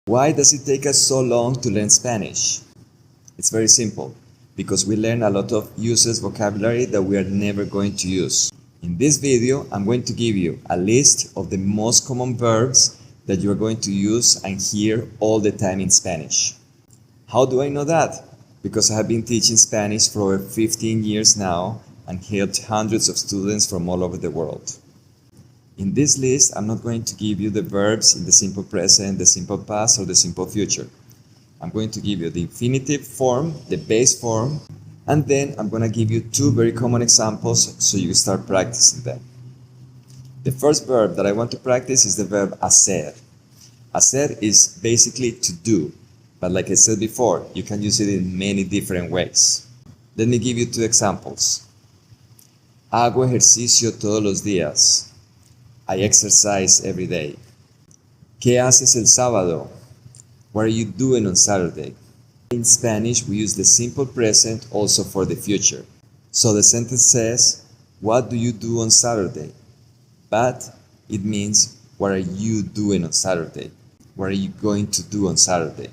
Why does it take us so long to learn Spanish? It's very simple, because we learn a lot of useless vocabulary that we are never going to use. In this video, I'm going to give you a list of the most common verbs that you are going to use and hear all the time in Spanish. How do I know that? Because I have been teaching Spanish for over 15 years now and helped hundreds of students from all over the world. In this list, I'm not going to give you the verbs in the simple present, the simple past, or the simple future. I'm going to give you the infinitive form, the base form, and then I'm going to give you two very common examples so you start practicing them. The first verb that I want to practice is the verb hacer. Hacer is basically to do, but like I said before, you can use it in many different ways. Let me give you two examples. Hago ejercicio todos los días. I exercise every day. ¿Qué haces el sábado? What are you doing on Saturday? In Spanish, we use the simple present also for the future. So the sentence says, what do you do on Saturday? But it means, what are you doing on Saturday? What are you going to do on Saturday?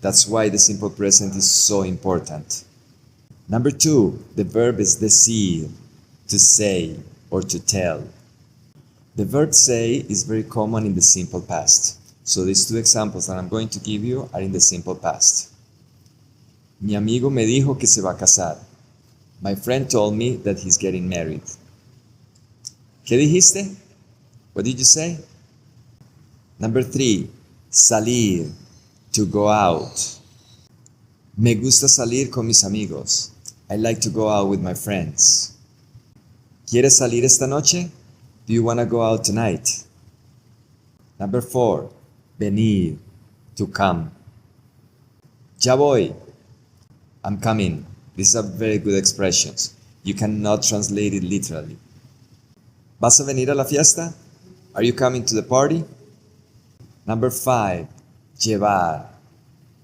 That's why the simple present is so important. Number two, the verb is decir, to say or to tell. The verb say is very common in the simple past. So these two examples that I'm going to give you are in the simple past. Mi amigo me dijo que se va a casar. My friend told me that he's getting married. ¿Qué dijiste? What did you say? Number three, salir, to go out. Me gusta salir con mis amigos. I like to go out with my friends. ¿Quieres salir esta noche? Do you want to go out tonight? Number four, venir, to come. Ya voy. I'm coming. These are very good expressions. You cannot translate it literally. ¿Vas a venir a la fiesta? Are you coming to the party? Number five, llevar.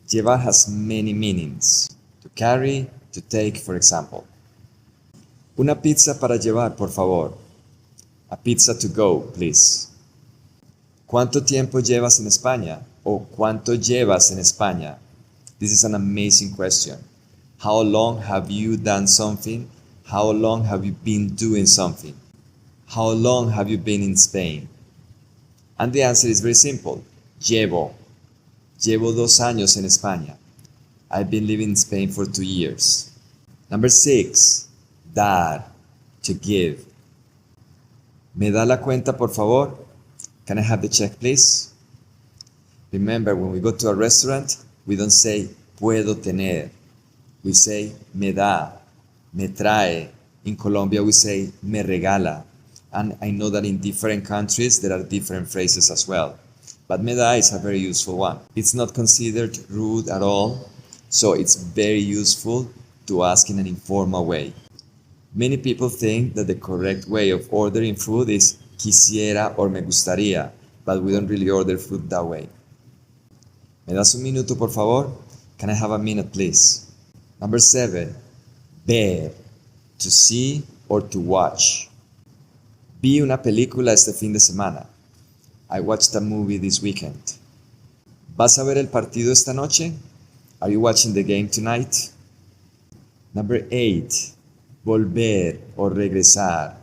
Llevar has many meanings. To carry, to take, for example. Una pizza para llevar, por favor. A pizza to go, please. ¿Cuánto tiempo llevas en España? O ¿cuánto llevas en España? This is an amazing question. How long have you done something? How long have you been doing something? How long have you been in Spain? And the answer is very simple. Llevo. Llevo 2 años en España. I've been living in Spain for 2 years. Number 6. Dar. To give. ¿Me da la cuenta, por favor? Can I have the check, please? Remember, when we go to a restaurant, we don't say, puedo tener. We say, me da, me trae. In Colombia, we say, me regala. And I know that in different countries, there are different phrases as well. But me da is a very useful one. It's not considered rude at all, so it's very useful to ask in an informal way. Many people think that the correct way of ordering food is quisiera or me gustaría, but we don't really order food that way. ¿Me das un minuto, por favor? Can I have a minute, please? Number 7. Ver. To see or to watch. Vi una película este fin de semana. I watched a movie this weekend. ¿Vas a ver el partido esta noche? Are you watching the game tonight? Number 8. Volver or regresar.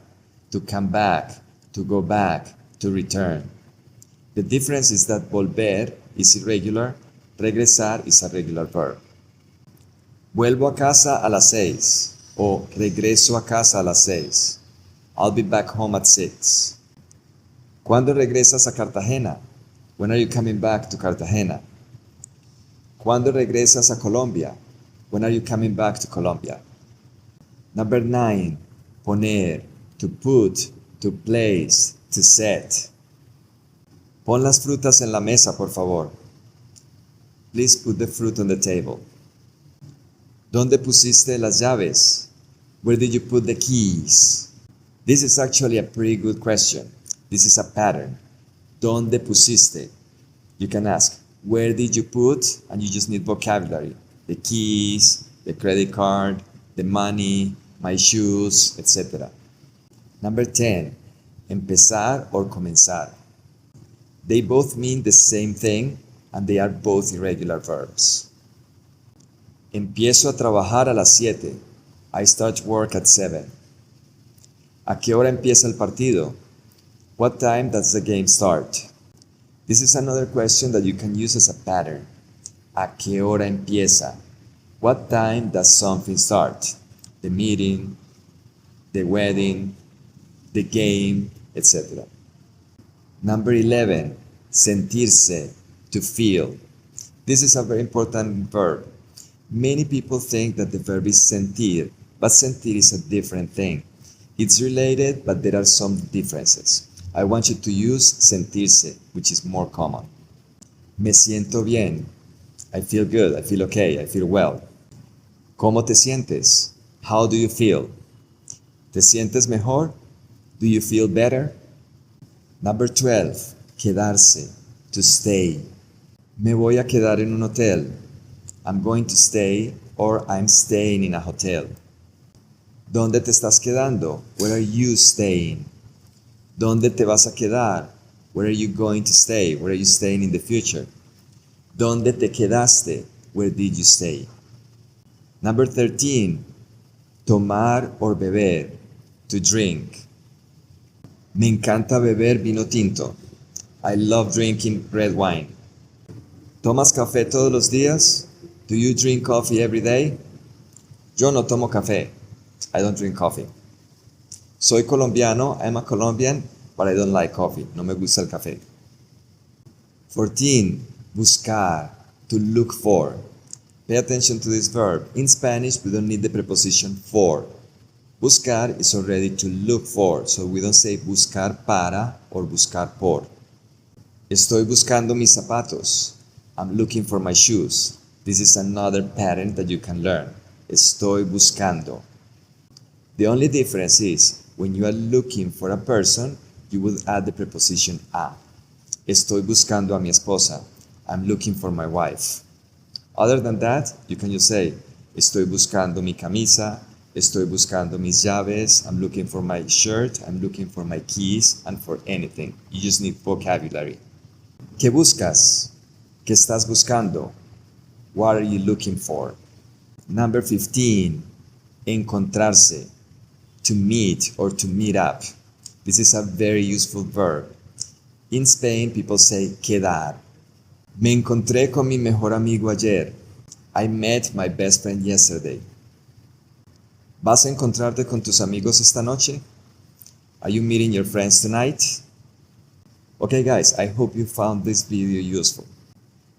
To come back, to go back, to return. The difference is that volver is irregular, regresar is a regular verb. Vuelvo a casa a las 6 o regreso a casa a las 6. I'll be back home at 6. ¿Cuándo regresas a Cartagena? When are you coming back to Cartagena? ¿Cuándo regresas a Colombia? When are you coming back to Colombia? Number 9. Poner. To put, to place, to set. Pon las frutas en la mesa, por favor. Please put the fruit on the table. ¿Dónde pusiste las llaves? Where did you put the keys? This is actually a pretty good question. This is a pattern. ¿Dónde pusiste? You can ask, where did you put? And you just need vocabulary. The keys, the credit card, the money, my shoes, etc. Number 10. Empezar or comenzar. They both mean the same thing, and they are both irregular verbs. Empiezo a trabajar a las 7. I start work at 7. ¿A qué hora empieza el partido? What time does the game start? This is another question that you can use as a pattern. ¿A qué hora empieza? What time does something start? The meeting, the wedding, the game, etc. Number 11, sentirse, to feel. This is a very important verb. Many people think that the verb is sentir, but sentir is a different thing. It's related, but there are some differences. I want you to use sentirse, which is more common. Me siento bien. I feel good, I feel okay, I feel well. ¿Cómo te sientes? How do you feel? ¿Te sientes mejor? Do you feel better? Number 12, quedarse, to stay. Me voy a quedar en un hotel. I'm going to stay or I'm staying in a hotel. ¿Dónde te estás quedando? Where are you staying? ¿Dónde te vas a quedar? Where are you going to stay? Where are you staying in the future? ¿Dónde te quedaste? Where did you stay? Number 13, tomar or beber, to drink. Me encanta beber vino tinto. I love drinking red wine. ¿Tomas café todos los días? Do you drink coffee every day? Yo no tomo café. I don't drink coffee. Soy colombiano. I'm a Colombian, but I don't like coffee. No me gusta el café. 14. Buscar, to look for. Pay attention to this verb. In Spanish, we don't need the preposition for. Buscar is already to look for, so we don't say buscar para or buscar por. Estoy buscando mis zapatos. I'm looking for my shoes. This is another pattern that you can learn. Estoy buscando. The only difference is, when you are looking for a person, you will add the preposition a. Estoy buscando a mi esposa. I'm looking for my wife. Other than that, you can just say, estoy buscando mi camisa, estoy buscando mis llaves, I'm looking for my shirt, I'm looking for my keys, and for anything. You just need vocabulary. ¿Qué buscas? ¿Qué estás buscando? What are you looking for? Number 15, encontrarse, to meet or to meet up. This is a very useful verb. In Spain, people say quedar. Me encontré con mi mejor amigo ayer. I met my best friend yesterday. ¿Vas a encontrarte con tus amigos esta noche? Are you meeting your friends tonight? Okay guys, I hope you found this video useful.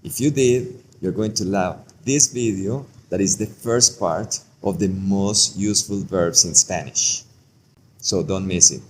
If you did, you're going to love this video that is the first part of the most useful verbs in Spanish. So don't miss it.